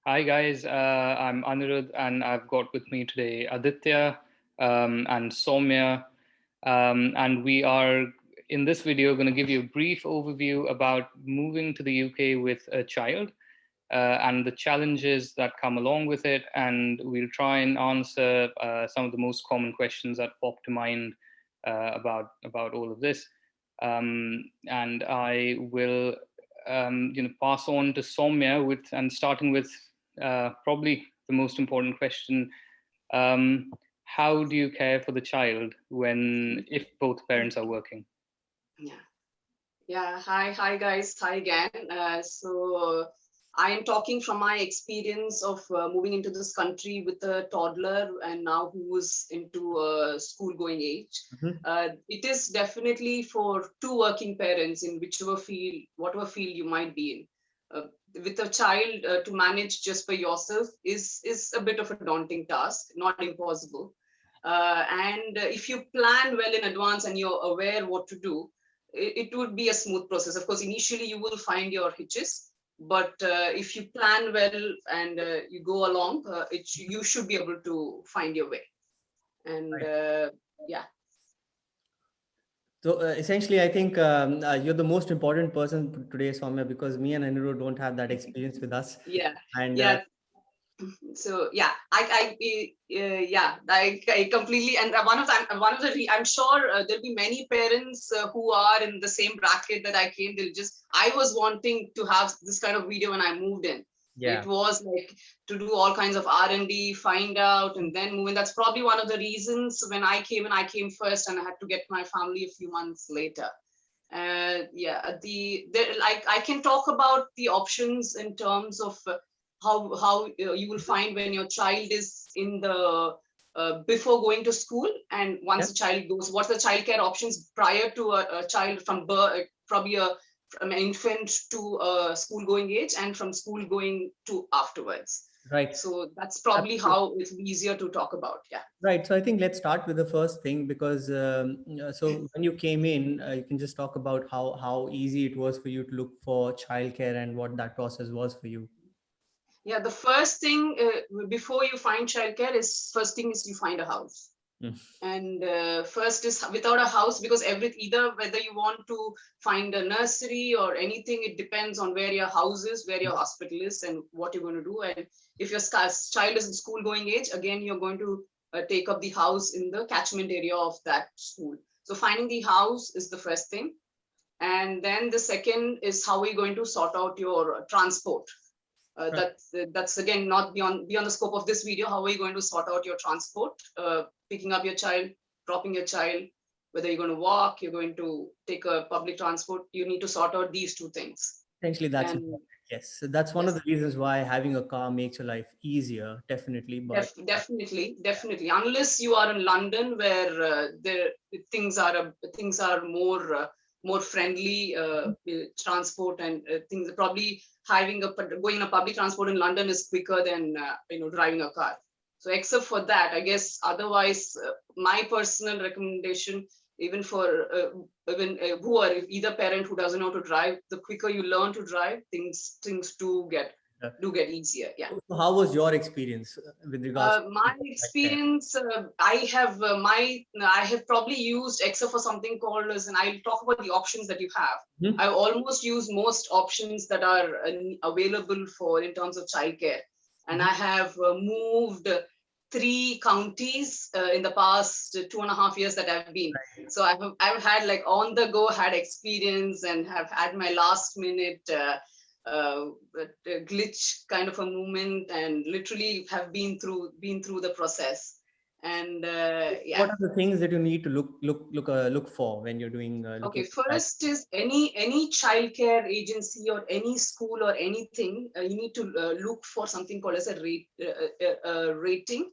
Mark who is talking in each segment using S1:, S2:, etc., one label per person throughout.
S1: Hi guys, I'm Anirudh and I've got with me today Aditya and Sowmiya. And we are in this video going to give you a brief overview about moving to the UK with a child and the challenges that come along with it. And we'll try and answer some of the most common questions that pop to mind about all of this. And I will pass on to Soumya starting with probably the most important question. How do you care for the child if both parents are working?
S2: Yeah. Yeah. Hi guys. Hi again. I am talking from my experience of moving into this country with a toddler and now who's into school going age. It is definitely for two working parents in whatever field you might be in. With a child to manage just by yourself is a bit of a daunting task, not impossible. And if you plan well in advance and you're aware what to do, it would be a smooth process. Of course, initially you will find your hitches, but if you plan well and you go along, you should be able to find your way. And yeah.
S3: So essentially, I think you're the most important person today, Soumya, because me and Anirudh don't have that experience with us.
S2: Yeah.
S3: And
S2: Yeah. So yeah, I completely, and I'm sure there'll be many parents who are in the same bracket that I came. I was wanting to have this kind of video when I moved in.
S3: Yeah.
S2: It was like to do all kinds of R&D, find out, and then move in. That's probably one of the reasons when I came first, and I had to get my family a few months later. I can talk about the options in terms of how you will find when your child is in the before going to school, and once the child goes, what's the childcare options prior to a child from birth, probably from an infant to school going age, and from school going to afterwards.
S3: Right.
S2: So that's probably how it's easier to talk about. Yeah.
S3: Right. So I think let's start with the first thing, because so when you came in, you can just talk about how easy it was for you to look for childcare and what that process was for you.
S2: Yeah, the first thing before you find childcare is you find a house. And first is without a house, because either whether you want to find a nursery or anything, it depends on where your house is, where your hospital is, and what you're going to do. And if your child is in school going age, again, you're going to take up the house in the catchment area of that school. So finding the house is the first thing. And then the second is how are you going to sort out your transport. That's again not beyond the scope of this video. How are you going to sort out your transport, picking up your child, dropping your child, whether you're going to walk, you're going to take a public transport. You need to sort out these two things.
S3: Essentially, that's important. Yes, so that's one of the reasons why having a car makes your life easier, definitely. But
S2: definitely, unless you are in London, where things are more friendly, transport and things. Probably going in a public transport in London is quicker than driving a car. So except for that, I guess otherwise, my personal recommendation, even for who are either parent who doesn't know to drive, the quicker you learn to drive, things do get easier. Yeah.
S3: So how was your experience with regards to
S2: my experience? I have probably used, except for something called and I'll talk about the options that you have. I've almost used most options that are available in terms of childcare, and I have moved 3 counties in the past 2.5 years that I've been. So I've had like on the go experience, and have had my last minute glitch kind of a movement, and literally have been through the process. And
S3: what are the things that you need to look for when you're doing
S2: okay, first is any childcare agency or any school or anything, you need to look for something called as a rating.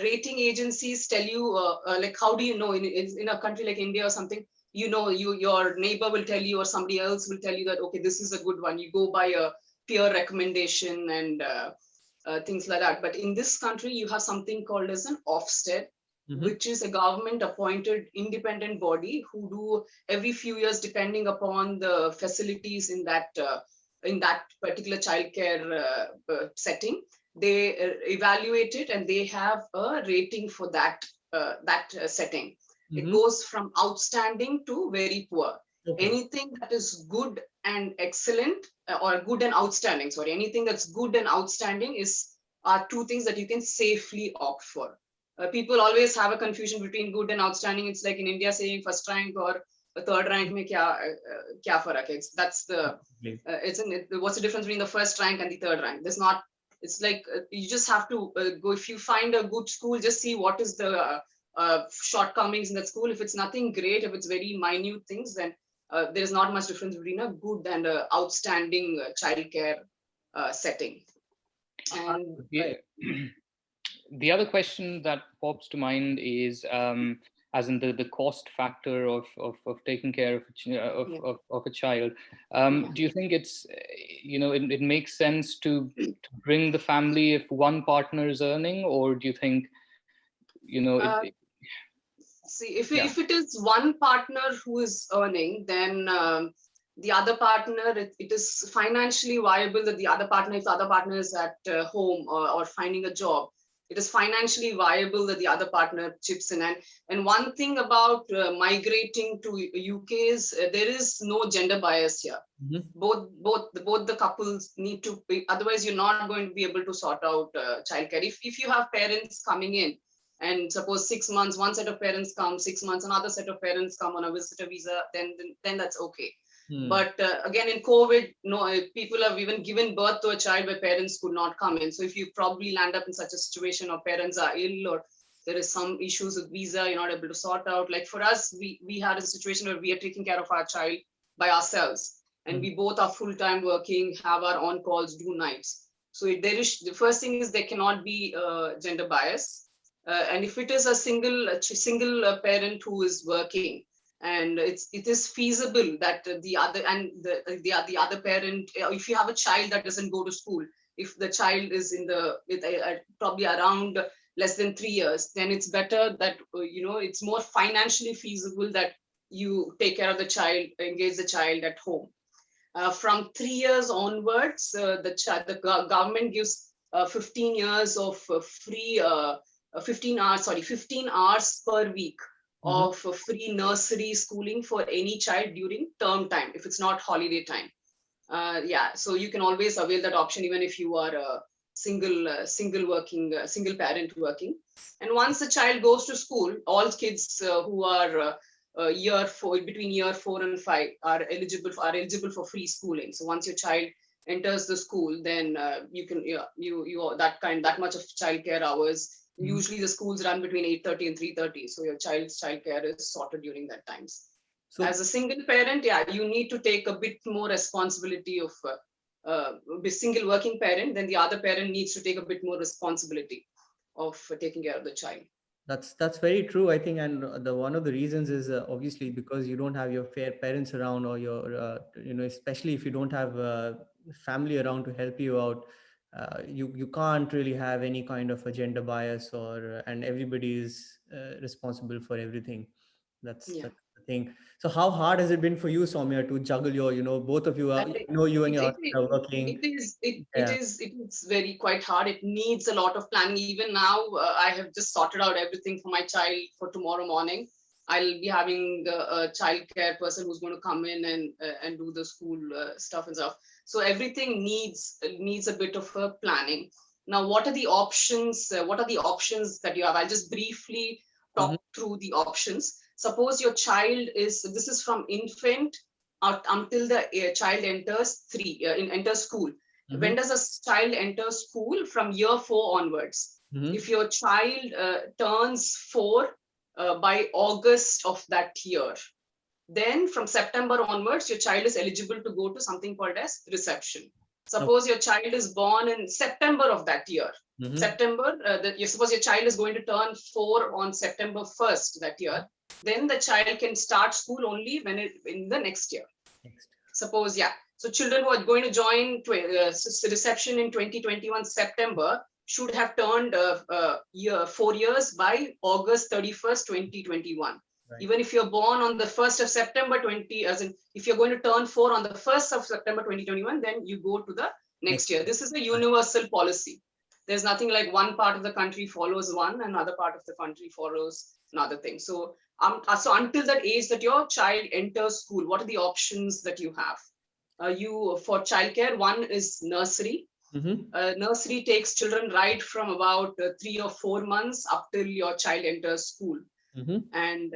S2: Rating agencies tell you like, how do you know in a country like India or something, your neighbor will tell you, or somebody else will tell you that, okay, this is a good one. You go by a peer recommendation and things like that. But in this country, you have something called as an Ofsted, which is a government appointed independent body who do every few years, depending upon the facilities in that in that particular childcare setting, they evaluate it and they have a rating for that setting. It goes from outstanding to very poor.
S3: Okay.
S2: Anything that is good and excellent, or good and outstanding, sorry, anything that's good and outstanding are two things that you can safely opt for. People always have a confusion between good and outstanding. It's like in India saying first rank or third rank mein kya farak hai. That's the what's the difference between the first rank and the third rank? There's not. It's like you just have to go. If you find a good school, just see what is the shortcomings in that school. If it's nothing great, if it's very minute things, then there's not much difference between a good and a outstanding childcare setting. And
S1: the other question that pops to mind is, as in the cost factor of taking care of a child. Do you think it's, it makes sense to bring the family if one partner is earning, or do you think,
S2: see, if it is one partner who is earning, then the other partner, it is financially viable that the other partner, if the other partner is at home or finding a job, it is financially viable that the other partner chips in. And one thing about migrating to UK is there is no gender bias here. Both the couples need to be, otherwise you're not going to be able to sort out childcare. If you have parents coming in, and suppose 6 months, one set of parents come, 6 months, another set of parents come on a visitor visa, then that's okay. But again, in COVID, people have even given birth to a child where parents could not come in. So if you probably land up in such a situation, or parents are ill, or there is some issues with visa, you're not able to sort out. Like for us, we had a situation where we are taking care of our child by ourselves, and we both are full-time working, have our on calls, do nights. So there is, the first thing is there cannot be gender bias. And if it is a single parent who is working, and it is feasible that the other parent, if you have a child that doesn't go to school, if the child is in probably around less than 3 years, then it's better that it's more financially feasible that you take care of the child, engage the child at home. From 3 years onwards, the government gives 15 years of free 15 hours per week of free nursery schooling for any child during term time, if it's not holiday time. So you can always avail that option even if you are a single parent working. And once the child goes to school, all kids who are between year 4 and 5 are eligible for free schooling. So once your child enters the school, then you can that much of childcare hours. Usually the schools run between 8:30 and 3:30. So your child's childcare is sorted during that times. So as a single parent, you need to take a bit more responsibility of a single working parent. Then the other parent needs to take a bit more responsibility of taking care of the child.
S3: That's very true, I think, and one of the reasons is obviously because you don't have your fair parents around, or your especially if you don't have family around to help you out. You can't really have any kind of a gender bias, or and everybody is responsible for everything. That's the thing. So how hard has it been for you, Sowmiya, to juggle your both of you are, you and your husband are working?
S2: It is very quite hard. It needs a lot of planning. Even now, I have just sorted out everything for my child for tomorrow morning. I'll be having a childcare person who's going to come in and do the school stuff and stuff. So everything needs a bit of a planning. Now, what are the options? What are the options that you have? I'll just briefly talk through the options. Suppose your child this is from infant until the child enters school. When does a child enter school? From year 4 onwards. If your child turns 4 by August of that year, then from September onwards, your child is eligible to go to something called as reception. Suppose your child is born in September of that year. Suppose your child is going to turn 4 on September 1st that year. Then the child can start school only in the next year. Suppose, so children who are going to join reception in 2021 September should have turned 4 years by August 31st, 2021.
S3: Right.
S2: Even if you're born on the 1st of September 20, as in if you're going to turn 4 on the 1st of September 2021, then you go to the next year. This is a universal policy. There's nothing like one part of the country follows one, another part of the country follows another thing. So until that age that your child enters school, what are the options that you have? You for childcare, one is nursery. Nursery takes children right from about 3 or 4 months up till your child enters school. And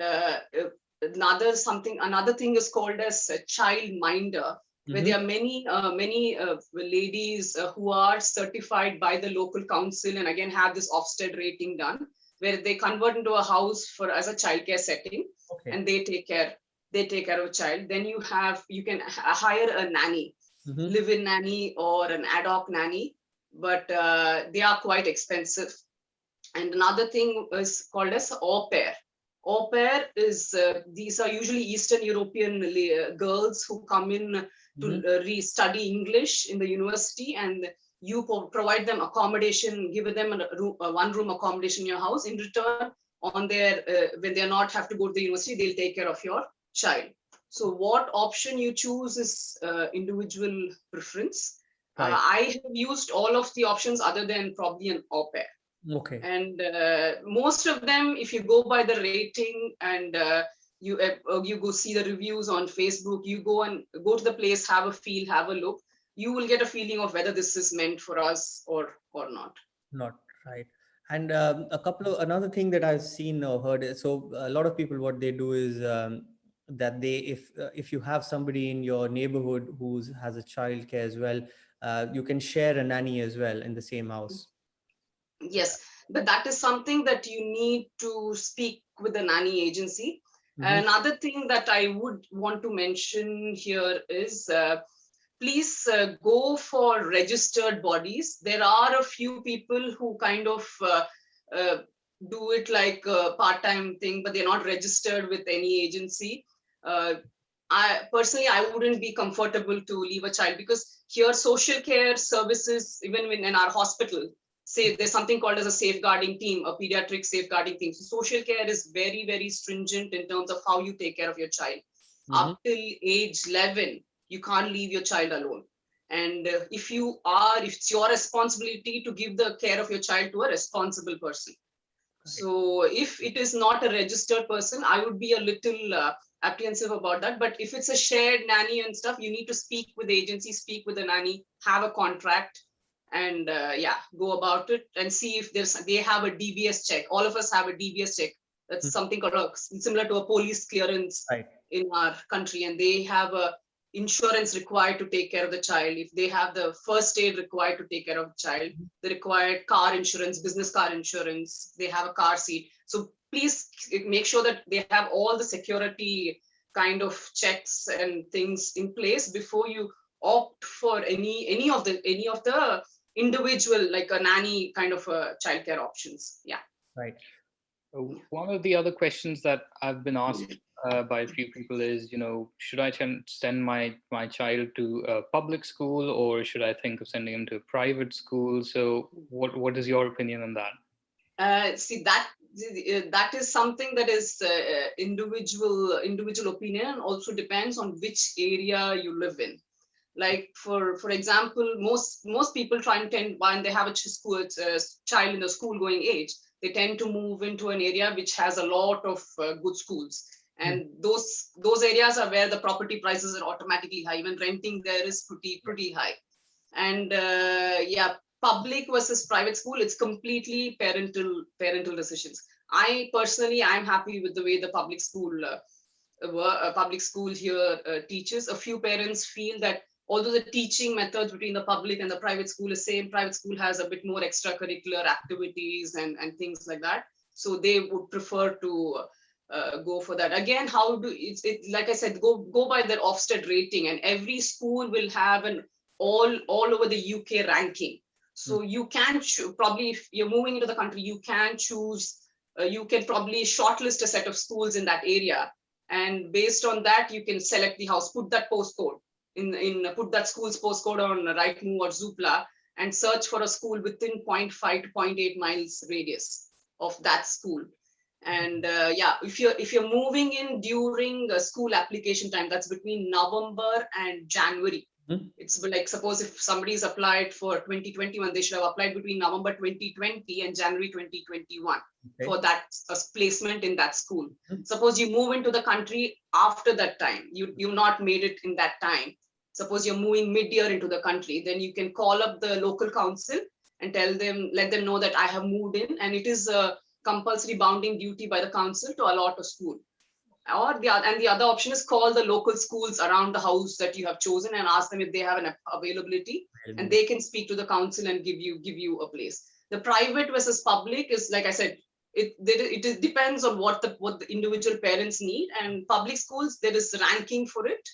S2: another thing is called as a child minder, where there are many ladies who are certified by the local council and again have this Ofsted rating done, where they convert into a house for as a childcare setting, and they take care of a child. Then you can hire a nanny, live-in nanny or an ad hoc nanny, but they are quite expensive. And another thing is called as au pair. Au pair is these are usually Eastern European girls who come in to study English in the university, and you provide them accommodation, give them a one-room accommodation in your house. In return, on their when they not have to go to the university, they'll take care of your child. So what option you choose is individual preference. I have used all of the options other than probably an au pair.
S3: Okay.
S2: And most of them, if you go by the rating and you go see the reviews on Facebook, you go to the place, have a feel, have a look, you will get a feeling of whether this is meant for us or not.
S3: Not right. And another thing that I've seen or heard, so a lot of people, what they do is that if you have somebody in your neighborhood who has a child care as well, you can share a nanny as well in the same house.
S2: Yes, but that is something that you need to speak with the nanny agency. Another thing that I would want to mention here is please go for registered bodies. There are a few people who kind of do it like a part-time thing, but they're not registered with any agency. I wouldn't be comfortable to leave a child, because here social care services, even in our hospital, say there's something called as a safeguarding team, a pediatric safeguarding team. So social care is very, very stringent in terms of how you take care of your child. Up till age 11, you can't leave your child alone. And if it's your responsibility to give the care of your child to a responsible person. So if it is not a registered person, I would be a little apprehensive about that. But if it's a shared nanny and stuff, you need to speak with the agency, speak with the nanny, have a contract, and go about it and see if they have a DBS check. All of us have a DBS check. That's something called similar to a police clearance in our country, and they have a insurance required to take care of the child. If they have the first aid required to take care of the child, the required car insurance, business car insurance, they have a car seat. So please make sure that they have all the security kind of checks and things in place before you opt for any of the individual, like a nanny kind of childcare options. Yeah.
S3: Right.
S1: One of the other questions that I've been asked by a few people is, should I send my child to a public school, or should I think of sending him to a private school? So what is your opinion on that?
S2: See, that is something that is individual opinion, and also depends on which area you live in. Like for example, most people when they have a child in the school going age, they tend to move into an area which has a lot of good schools, and those areas are where the property prices are automatically high. Even renting there is pretty high. And public versus private school, it's completely parental decisions. I'm happy with the way the public school here teaches. A few parents feel that although the teaching methods between the public and the private school is same, private school has a bit more extracurricular activities and things like that. So they would prefer to go for that. Again, like I said, go by their Ofsted rating, and every school will have an all over the UK ranking. So you can probably, if you're moving into the country, you can choose, you can probably shortlist a set of schools in that area. And based on that, you can select the house, put that postcode put that school's postcode on Rightmove or Zoopla, and search for a school within 0.5 to 0.8 miles radius of that school. And yeah, if you're moving in during school application time, that's between November and January. It's like, suppose if somebody's applied for 2021, they should have applied between November 2020 and January 2021 for that placement in that school. Suppose you move into the country after that time, you not made it in that time. Suppose you're moving mid-year into the country, then you can call up the local council and let them know that I have moved in, and it is a compulsory bounding duty by the council to allot a school. And the other option is call the local schools around the house that you have chosen and ask them if they have an availability, and they can speak to the council and give you a place. The private versus public is, like I said, it depends on what the individual parents need. And public schools, there is ranking for it,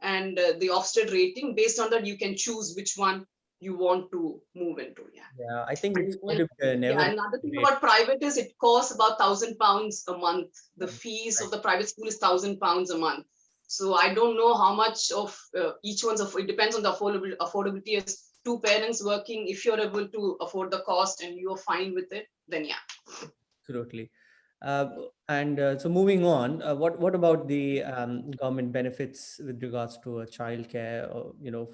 S2: and the Ofsted rating. Based on that, you can choose which one you want to move into.
S3: Yeah, I think it's
S2: another thing about private is it costs about £1,000 a month. The fees of the private school is £1,000 a month. So I don't know how much of each one's it depends on the affordability. As two parents working, if you're able to afford the cost and you're fine with it, then yeah.
S3: Absolutely. So moving on, what about the government benefits with regards to childcare,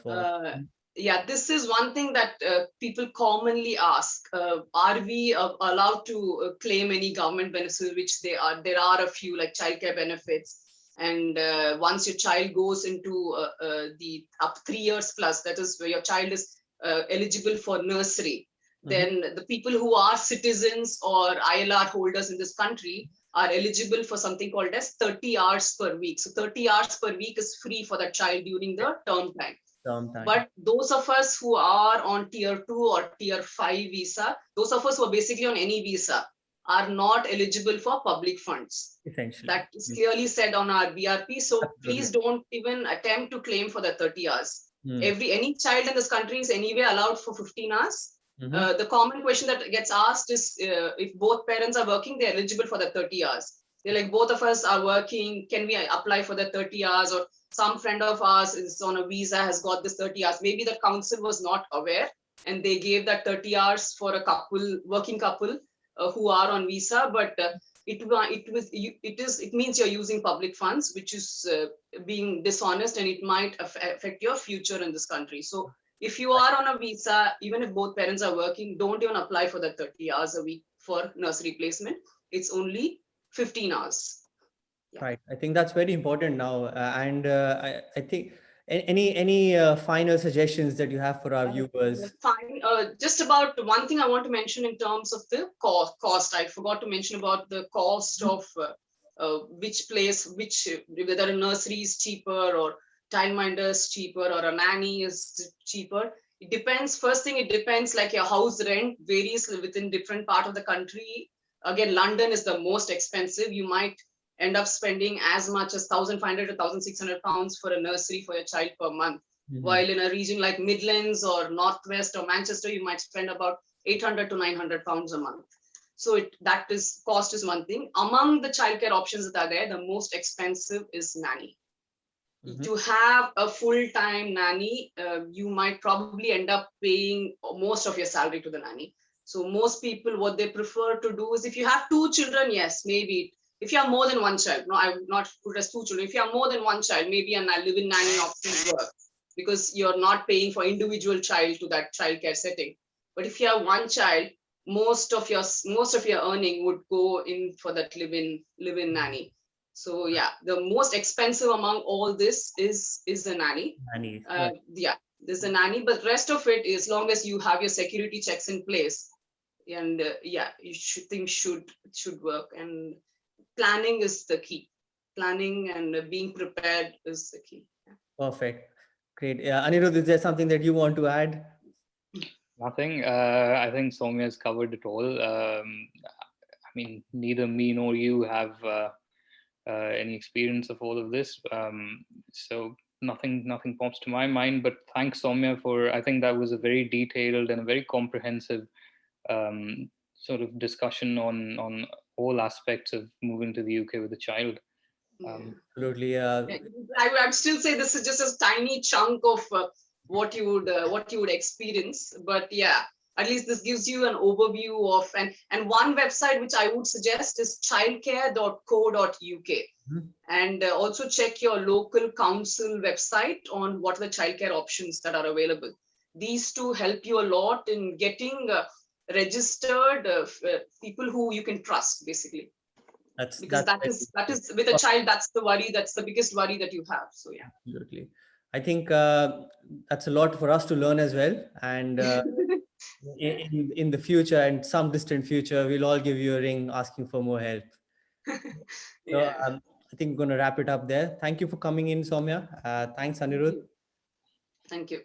S3: for
S2: yeah, this is one thing that people commonly ask. Are we allowed to claim any government benefits? Which there are a few, like childcare benefits. And once your child goes into the up 3 years plus, that is where your child is eligible for nursery, then the people who are citizens or ILR holders in this country are eligible for something called as 30 hours per week. So 30 hours per week is free for that child during the term time. But those of us who are on tier 2 or tier 5 visa, those of us who are basically on any visa, are not eligible for public funds.
S3: Essentially.
S2: That is clearly said on our BRP. So please don't even attempt to claim for the 30 hours. Any child in this country is anyway allowed for 15 hours. The common question that gets asked is if both parents are working, they're eligible for the 30 hours. They're like, both of us are working, can we apply for the 30 hours? Or some friend of ours is on a visa, has got this 30 hours. Maybe the council was not aware and they gave that 30 hours for a working couple who are on visa, but it means you're using public funds, which is being dishonest, and it might affect your future in this country. So if you are on a visa, even if both parents are working, don't even apply for that 30 hours a week for nursery placement. It's only 15 hours.
S3: Yeah. Right. I think that's very important now. I think any final suggestions that you have for our viewers?
S2: Fine. Just about one thing I want to mention in terms of the cost. I forgot to mention about the cost of whether a nursery is cheaper or childminder is cheaper or a nanny is cheaper. It depends. First thing, it depends, like your house rent varies within different part of the country. Again, London is the most expensive. You might end up spending as much as 1,500 to 1,600 pounds for a nursery for your child per month. While in a region like Midlands or Northwest or Manchester, you might spend about 800 to 900 pounds a month. So cost is one thing. Among the childcare options that are there, the most expensive is nanny. To have a full-time nanny, you might probably end up paying most of your salary to the nanny. So most people, what they prefer to do is, if you have 2 children, yes, maybe. If you have more than 1 child, no, I would not put as 2 children. If you have more than 1 child, maybe a live-in nanny option works, because you're not paying for individual child to that childcare setting. But if you have 1 child, most of your earning would go in for that live-in nanny. So yeah, the most expensive among all this is the nanny. Yeah, there's the nanny, but rest of it, as long as you have your security checks in place, and yeah, things should work. And planning is the key. Planning and being prepared is the key.
S3: Perfect. Great. Anirudh, is there something that you want to add?
S1: Nothing. I think Sowmiya has covered it all. I mean, neither me nor you have any experience of all of this. So nothing pops to my mind. But thanks, Sowmiya, for, I think that was a very detailed and a very comprehensive sort of discussion on all aspects of moving to the UK with a child.
S3: Absolutely.
S2: I'd still say this is just a tiny chunk of what you would experience, but yeah, at least this gives you an overview of, and one website which I would suggest is childcare.co.uk. And also check your local council website on what are the childcare options that are available. These two help you a lot in getting registered people who you can trust, basically. Because that is with a child, that's the biggest worry that you have. So yeah.
S3: Absolutely. I think that's a lot for us to learn as well. And in the future, and some distant future, we'll all give you a ring asking for more help. So
S2: Yeah.
S3: I think we're going to wrap it up there. Thank you for coming in, Sowmiya. Thanks, Anirudh.
S2: Thank you.